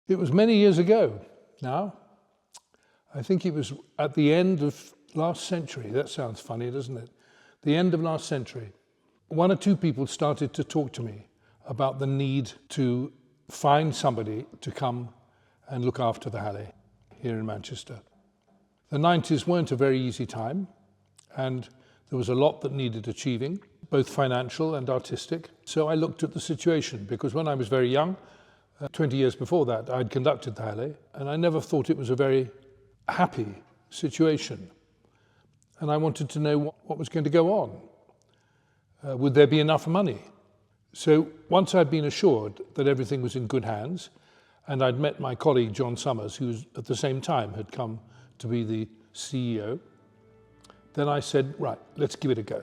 It was many years ago now. I think it was at the end of last century. That sounds funny, doesn't it? The end of last century. One or two people started to talk to me about the need to find somebody to come and look after the Hallé here in Manchester. The 90s weren't a very easy time, and there was a lot that needed achieving, both financial and artistic. So I looked at the situation, because when I was very young, 20 years before that, I'd conducted the Hallé, and I never thought it was a very happy situation. And I wanted to know what was going to go on. Would there be enough money? So once I'd been assured that everything was in good hands, and I'd met my colleague John Summers, who at the same time had come to be the CEO, then I said, right, let's give it a go.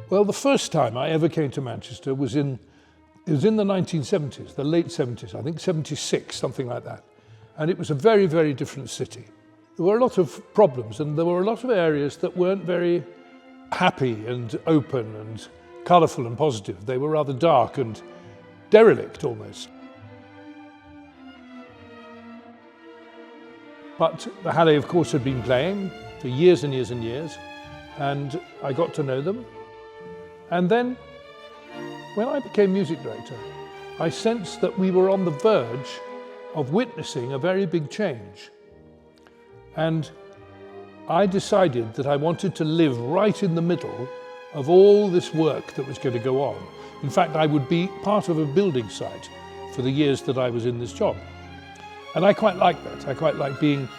Well, the first time I ever came to Manchester was in the 1970s, the late 70s, I think 76, something like that. And it was a very, very different city. There were a lot of problems, and there were a lot of areas that weren't very happy and open and colourful and positive. They were rather dark and derelict almost. But the Hallé, of course, had been playing for years and years and years, and I got to know them. And then, when I became music director, I sensed that we were on the verge of witnessing a very big change. And I decided that I wanted to live right in the middle of all this work that was going to go on. In fact, I would be part of a building site for the years that I was in this job. And I quite like that. I quite like being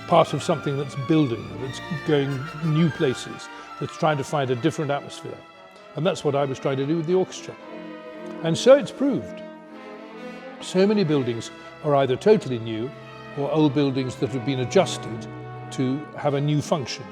part of something that's building, that's going new places, that's trying to find a different atmosphere. And that's what I was trying to do with the orchestra. And so it's proved. So many buildings are either totally new or old buildings that have been adjusted to have a new function.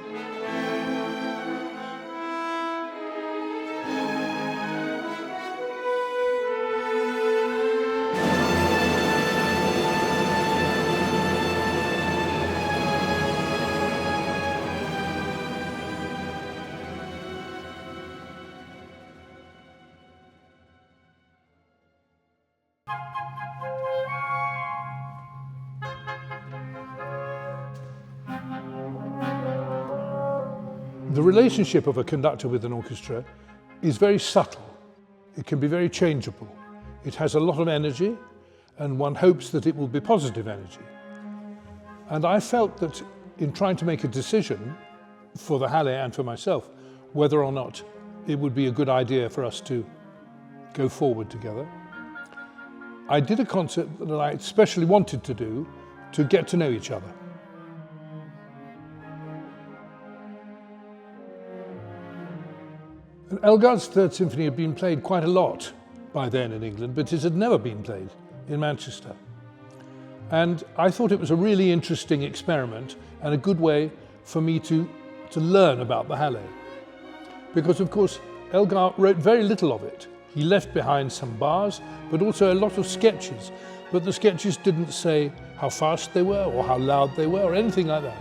The relationship of a conductor with an orchestra is very subtle. It can be very changeable. It has a lot of energy, and one hopes that it will be positive energy. And I felt that in trying to make a decision for the Hallé and for myself, whether or not it would be a good idea for us to go forward together, I did a concert that I especially wanted to do to get to know each other. Elgar's Third Symphony had been played quite a lot by then in England, but it had never been played in Manchester. And I thought it was a really interesting experiment and a good way for me to learn about the Hallé. Because of course, Elgar wrote very little of it. He left behind some bars, but also a lot of sketches. But the sketches didn't say how fast they were or how loud they were or anything like that.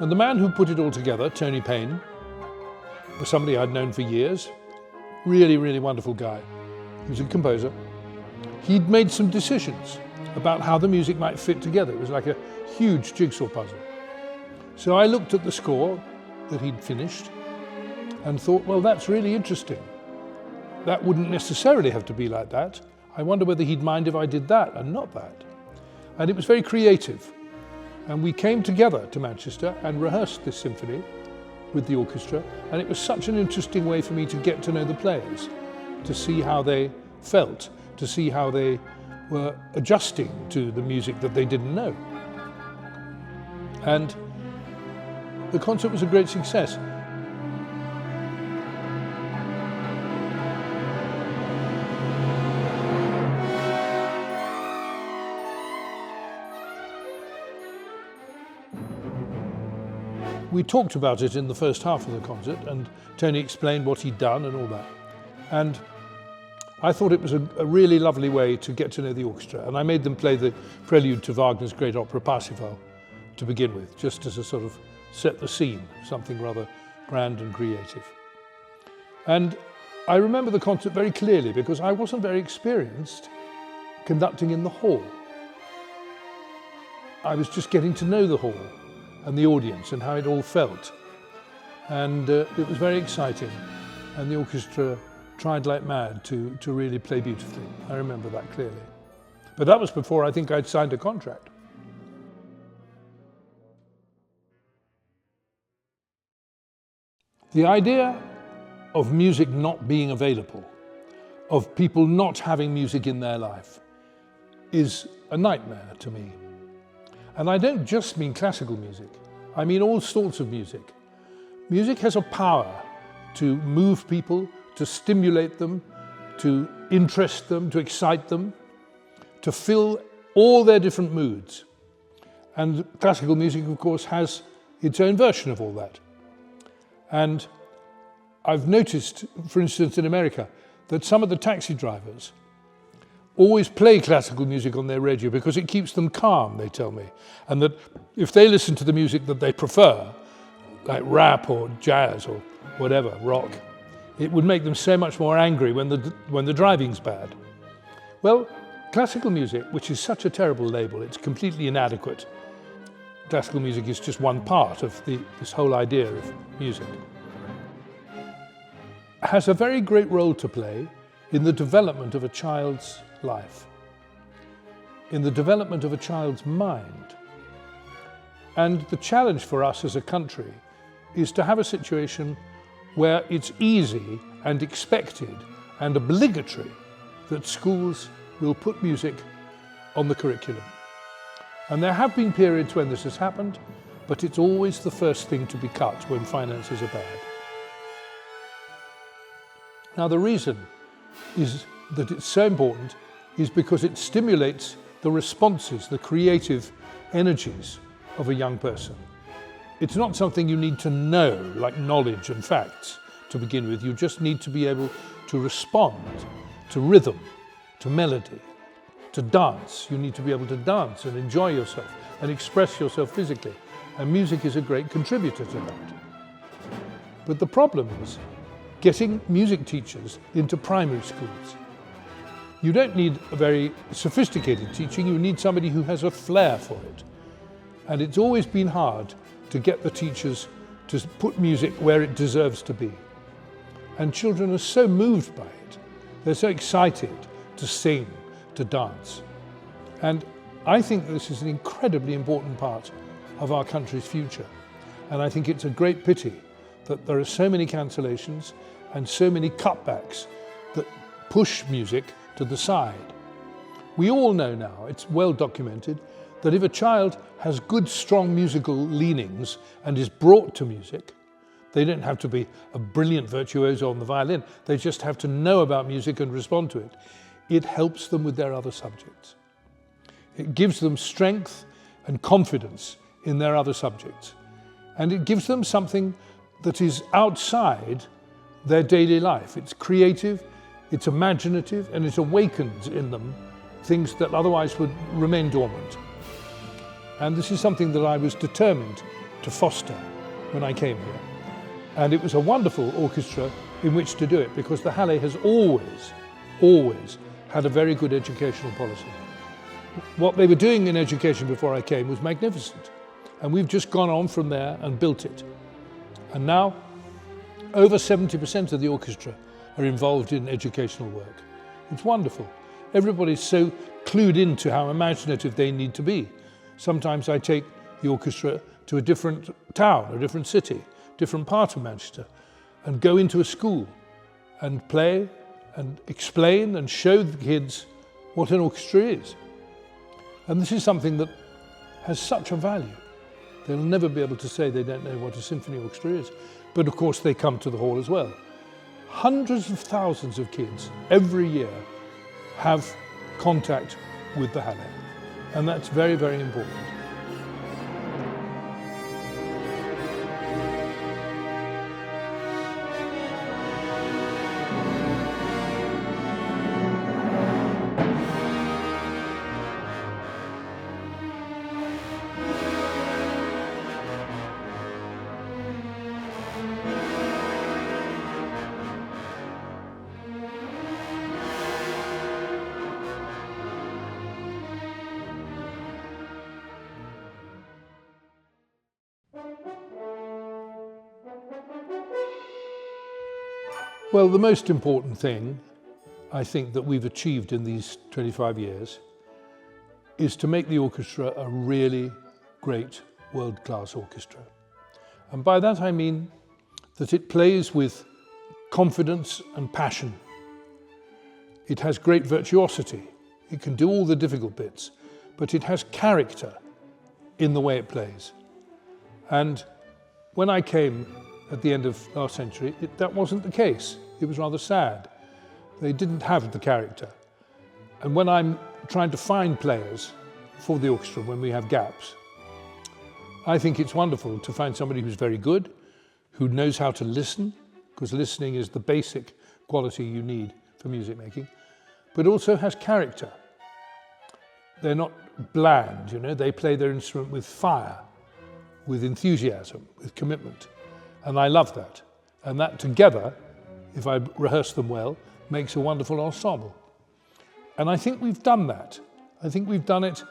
And the man who put it all together, Tony Payne, was somebody I'd known for years. Really, really wonderful guy. He was a composer. He'd made some decisions about how the music might fit together. It was like a huge jigsaw puzzle. So I looked at the score that he'd finished and thought, well, that's really interesting. That wouldn't necessarily have to be like that. I wonder whether he'd mind if I did that and not that. And it was very creative. And we came together to Manchester and rehearsed this symphony with the orchestra, and it was such an interesting way for me to get to know the players, to see how they felt, to see how they were adjusting to the music that they didn't know. And the concert was a great success. We talked about it in the first half of the concert, and Tony explained what he'd done and all that. And I thought it was a really lovely way to get to know the orchestra, and I made them play the prelude to Wagner's great opera Parsifal to begin with, just as a sort of set the scene, something rather grand and creative. And I remember the concert very clearly because I wasn't very experienced conducting in the hall. I was just getting to know the hall and the audience and how it all felt. And it was very exciting. And the orchestra tried like mad to really play beautifully. I remember that clearly. But that was before I think I'd signed a contract. The idea of music not being available, of people not having music in their life, is a nightmare to me. And I don't just mean classical music, I mean all sorts of music. Music has a power to move people, to stimulate them, to interest them, to excite them, to fill all their different moods. And classical music, of course, has its own version of all that. And I've noticed, for instance, in America, that some of the taxi drivers always play classical music on their radio because it keeps them calm, they tell me. And that if they listen to the music that they prefer, like rap or jazz or whatever, rock, it would make them so much more angry when the driving's bad. Well, classical music, which is such a terrible label, it's completely inadequate. Classical music is just one part of this whole idea of music. Has a very great role to play in the development of a child's life, in the development of a child's mind. And the challenge for us as a country is to have a situation where it's easy and expected and obligatory that schools will put music on the curriculum. And there have been periods when this has happened, but it's always the first thing to be cut when finances are bad. Now, the reason is that it's so important is because it stimulates the responses, the creative energies of a young person. It's not something you need to know, like knowledge and facts, to begin with. You just need to be able to respond to rhythm, to melody, to dance. You need to be able to dance and enjoy yourself and express yourself physically. And music is a great contributor to that. But the problem is getting music teachers into primary schools. You don't need a very sophisticated teaching, you need somebody who has a flair for it. And it's always been hard to get the teachers to put music where it deserves to be. And children are so moved by it. They're so excited to sing, to dance. And I think this is an incredibly important part of our country's future. And I think it's a great pity that there are so many cancellations and so many cutbacks that push music to the side. We all know now, it's well documented, that if a child has good, strong musical leanings and is brought to music, they don't have to be a brilliant virtuoso on the violin, they just have to know about music and respond to it. It helps them with their other subjects. It gives them strength and confidence in their other subjects. And it gives them something that is outside their daily life. It's creative, it's imaginative, and it awakens in them things that otherwise would remain dormant. And this is something that I was determined to foster when I came here. And it was a wonderful orchestra in which to do it, because the Hallé has always had a very good educational policy. What they were doing in education before I came was magnificent. And we've just gone on from there and built it. And now, over 70% of the orchestra are involved in educational work. It's wonderful. Everybody's so clued into how imaginative they need to be. Sometimes I take the orchestra to a different town, a different city, different part of Manchester, and go into a school and play and explain and show the kids what an orchestra is. And this is something that has such a value. They'll never be able to say they don't know what a symphony orchestra is. But of course they come to the hall as well. Hundreds of thousands of kids every year have contact with the Hallé. And that's very, very important. Well, the most important thing I think that we've achieved in these 25 years is to make the orchestra a really great world-class orchestra. And by that I mean that it plays with confidence and passion. It has great virtuosity. It can do all the difficult bits, but it has character in the way it plays. And when I came at the end of last century, that wasn't the case. It was rather sad. They didn't have the character. And when I'm trying to find players for the orchestra when we have gaps, I think it's wonderful to find somebody who's very good, who knows how to listen, because listening is the basic quality you need for music making, but also has character. They're not bland, you know, they play their instrument with fire, with enthusiasm, with commitment. And I love that. And that together, if I rehearse them well, makes a wonderful ensemble. And I think we've done that. I think we've done it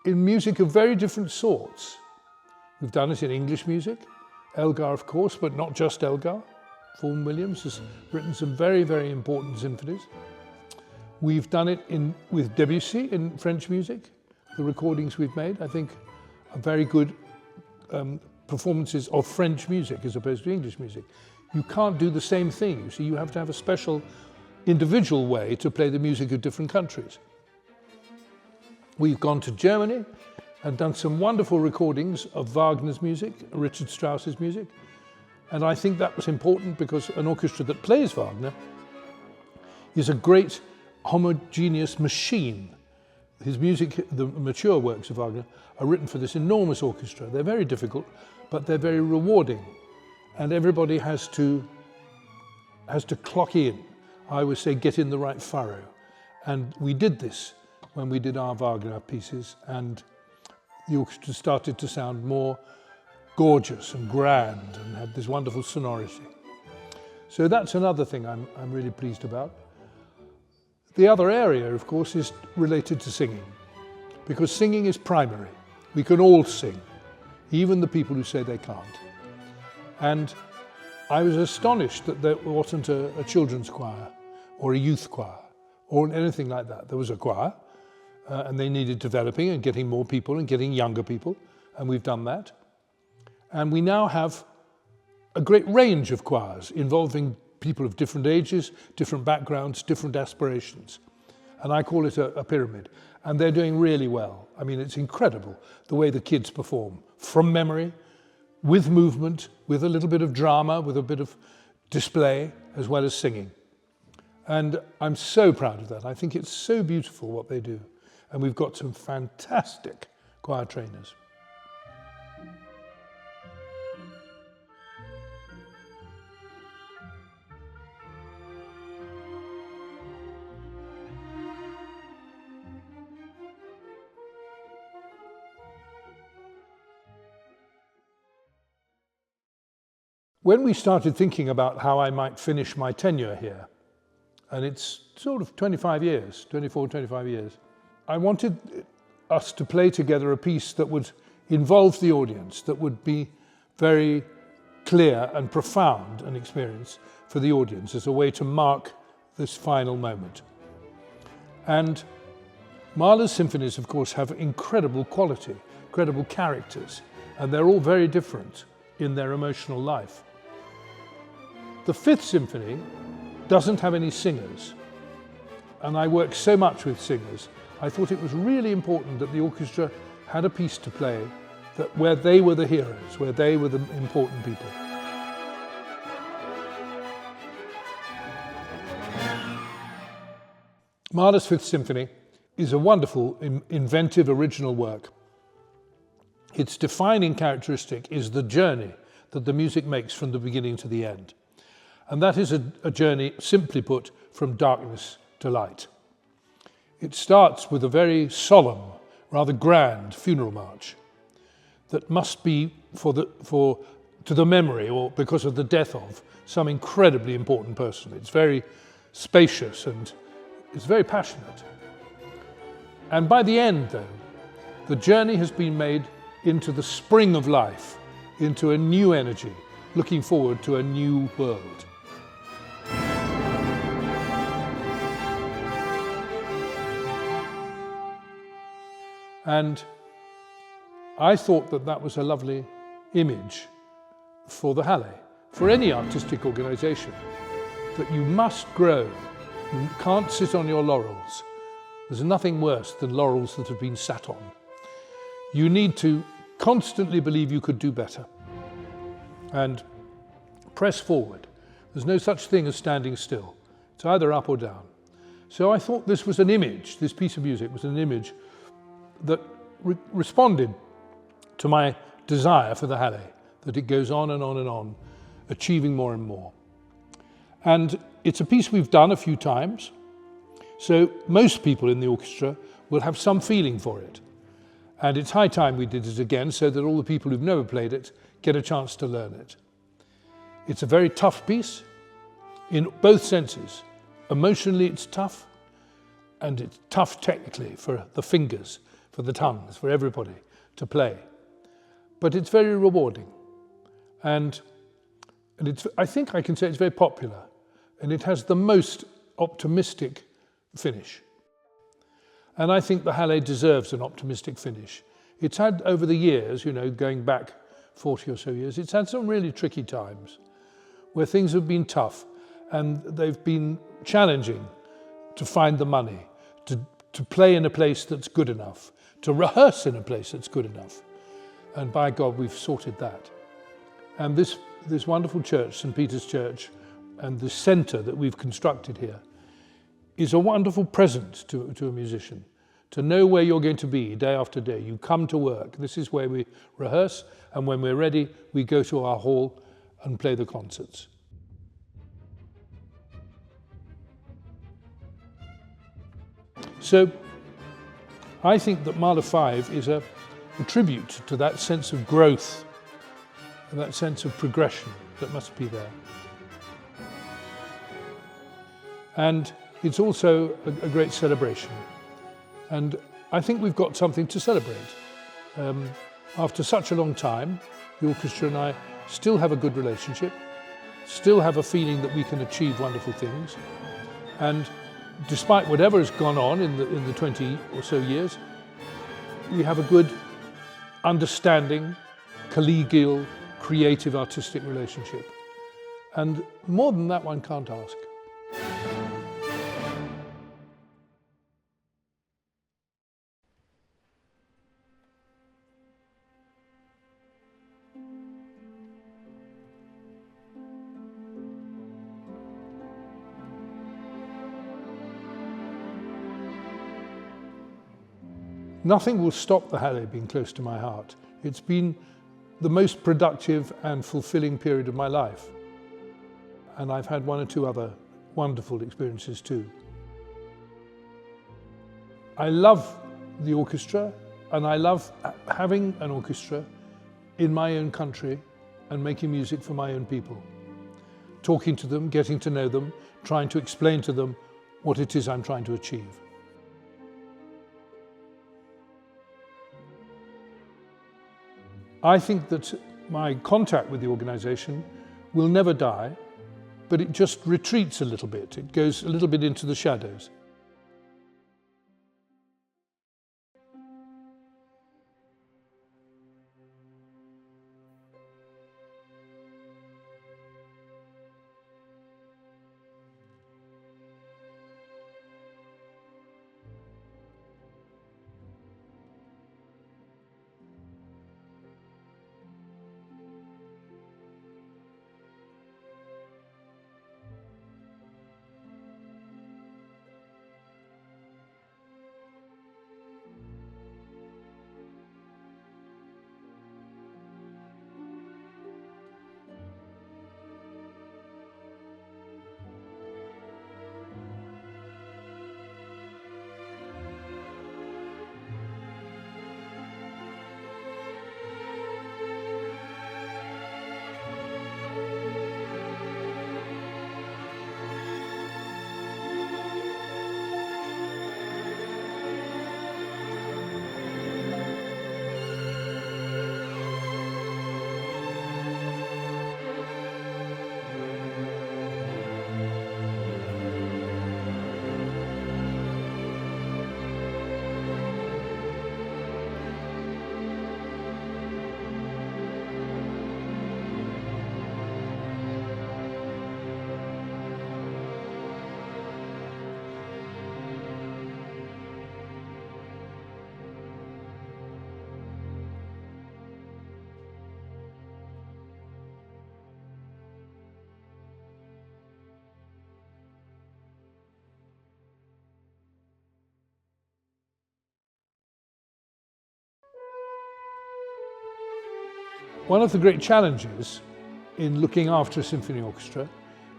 in music of very different sorts. We've done it in English music, Elgar of course, but not just Elgar. Vaughan Williams has written some very, very important symphonies. We've done it with Debussy in French music. The recordings we've made, I think, are very good performances of French music as opposed to English music. You can't do the same thing, you see, you have to have a special individual way to play the music of different countries. We've gone to Germany and done some wonderful recordings of Wagner's music, Richard Strauss's music, and I think that was important because an orchestra that plays Wagner is a great homogeneous machine. His music, the mature works of Wagner, are written for this enormous orchestra. They're very difficult, but they're very rewarding. And everybody has to clock in. I always say, get in the right furrow. And we did this when we did our Wagner pieces, and the orchestra started to sound more gorgeous and grand and had this wonderful sonority. So that's another thing I'm really pleased about. The other area, of course, is related to singing, because singing is primary. We can all sing, even the people who say they can't. And I was astonished that there wasn't a children's choir or a youth choir or anything like that. There was a choir and they needed developing and getting more people and getting younger people, and we've done that. And we now have a great range of choirs involving people of different ages, different backgrounds, different aspirations. and I call it a pyramid. And they're doing really well. I mean, it's incredible the way the kids perform from memory, with movement, with a little bit of drama, with a bit of display, as well as singing. And I'm so proud of that. I think it's so beautiful what they do. And we've got some fantastic choir trainers. When we started thinking about how I might finish my tenure here, and it's sort of 24, 25 years, I wanted us to play together a piece that would involve the audience, that would be very clear and profound an experience for the audience as a way to mark this final moment. And Mahler's symphonies, of course, have incredible quality, incredible characters, and they're all very different in their emotional life. The Fifth Symphony doesn't have any singers, and I work so much with singers. I thought it was really important that the orchestra had a piece to play where they were the heroes, where they were the important people. Mahler's Fifth Symphony is a wonderful, inventive, original work. Its defining characteristic is the journey that the music makes from the beginning to the end. And that is a journey, simply put, from darkness to light. It starts with a very solemn, rather grand funeral march that must be to the memory or because of the death of some incredibly important person. It's very spacious and it's very passionate. And by the end, though, the journey has been made into the spring of life, into a new energy, looking forward to a new world. And I thought that that was a lovely image for the Hallé, for any artistic organisation, that you must grow. You can't sit on your laurels. There's nothing worse than laurels that have been sat on. You need to constantly believe you could do better and press forward. There's no such thing as standing still. It's either up or down. So I thought this was an image, this piece of music was an image that responded to my desire for the Hallé, that it goes on and on and on, achieving more and more. And it's a piece we've done a few times, so most people in the orchestra will have some feeling for it. And it's high time we did it again so that all the people who've never played it get a chance to learn it. It's a very tough piece in both senses. Emotionally it's tough, and it's tough technically for the fingers, for the tongues, for everybody to play. But it's very rewarding. And I think I can say it's very popular, and it has the most optimistic finish. And I think the Hallé deserves an optimistic finish. It's had over the years, you know, going back 40 or so years, it's had some really tricky times where things have been tough and they've been challenging to find the money, to play in a place that's good enough, to rehearse in a place that's good enough. And by God, we've sorted that. And this wonderful church, St. Peter's Church, and the centre that we've constructed here is a wonderful present to a musician, to know where you're going to be day after day. You come to work. This is where we rehearse, and when we're ready, we go to our hall and play the concerts. So I think that Mahler 5 is a tribute to that sense of growth and that sense of progression that must be there. And it's also a great celebration. And I think we've got something to celebrate. After such a long time, the orchestra and I still have a good relationship, still have a feeling that we can achieve wonderful things. And despite whatever has gone on in the 20 or so years, we have a good understanding, collegial, creative, artistic relationship. And more than that, one can't ask. Nothing will stop the Hallé being close to my heart. It's been the most productive and fulfilling period of my life. And I've had one or two other wonderful experiences too. I love the orchestra, and I love having an orchestra in my own country and making music for my own people. Talking to them, getting to know them, trying to explain to them what it is I'm trying to achieve. I think that my contact with the organisation will never die, but it just retreats a little bit. It goes a little bit into the shadows. One of the great challenges in looking after a symphony orchestra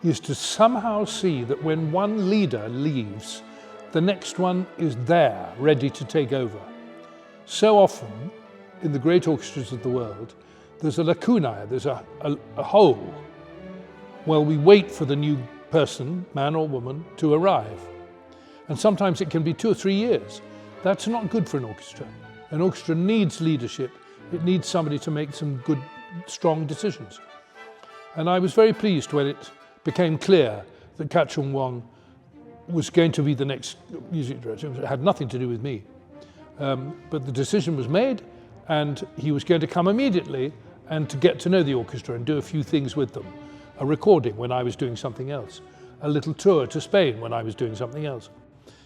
is to somehow see that when one leader leaves, the next one is there, ready to take over. So often, in the great orchestras of the world, there's a lacuna, there's a hole. Well, we wait for the new person, man or woman, to arrive. And sometimes it can be 2 or 3 years. That's not good for an orchestra. An orchestra needs leadership. It needs somebody to make some good, strong decisions. And I was very pleased when it became clear that Kahchun Wong was going to be the next music director. It had nothing to do with me. But the decision was made, and he was going to come immediately and to get to know the orchestra and do a few things with them. A recording when I was doing something else. A little tour to Spain when I was doing something else.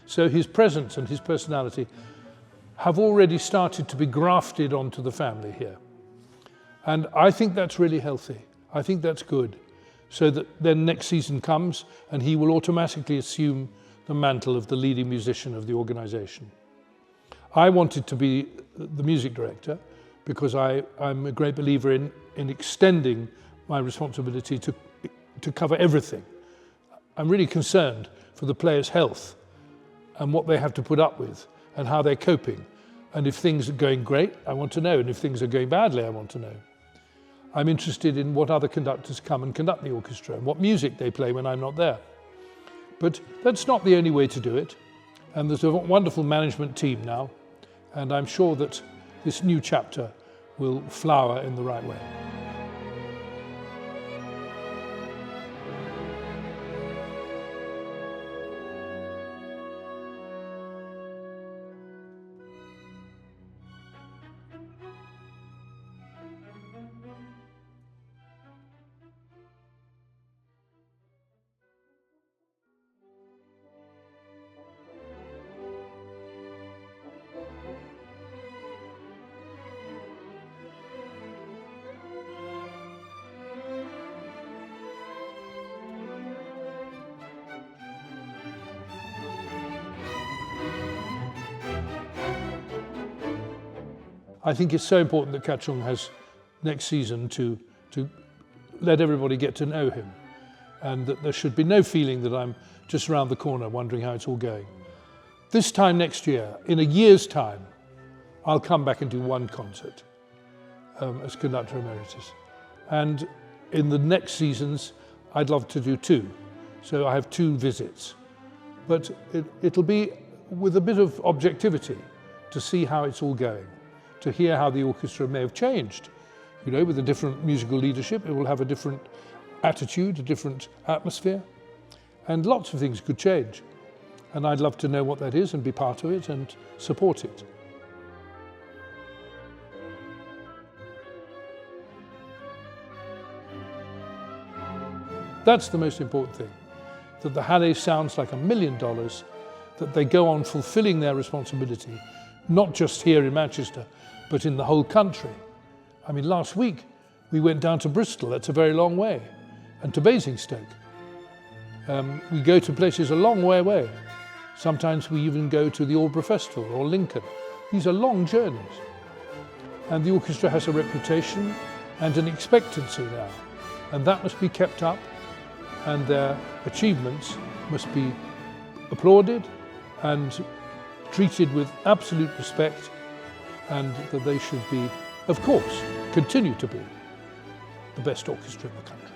So his presence and his personality have already started to be grafted onto the family here. And I think that's really healthy. I think that's good. So that then next season comes and he will automatically assume the mantle of the leading musician of the organisation. I wanted to be the music director because I'm a great believer in extending my responsibility to cover everything. I'm really concerned for the players' health and what they have to put up with and how they're coping. And if things are going great, I want to know. And if things are going badly, I want to know. I'm interested in what other conductors come and conduct the orchestra and what music they play when I'm not there. But that's not the only way to do it. And there's a wonderful management team now. And I'm sure that this new chapter will flower in the right way. I think it's so important that Kahchun has next season to let everybody get to know him, and that there should be no feeling that I'm just around the corner wondering how it's all going. This time next year, in a year's time, I'll come back and do one concert as conductor emeritus. And in the next seasons, I'd love to do 2. So I have 2 visits. But it'll be with a bit of objectivity to see how it's all going, to hear how the orchestra may have changed. You know, with a different musical leadership, it will have a different attitude, a different atmosphere, and lots of things could change. And I'd love to know what that is and be part of it and support it. That's the most important thing, that the Hallé sounds like $1 million, that they go on fulfilling their responsibility, not just here in Manchester, but in the whole country. I mean, last week we went down to Bristol, that's a very long way, and to Basingstoke. We go to places a long way away. Sometimes we even go to the Orchestra Festival or Lincoln. These are long journeys. And the orchestra has a reputation and an expectancy now, and that must be kept up, and their achievements must be applauded and treated with absolute respect, and that they should be, of course, continue to be the best orchestra in the country.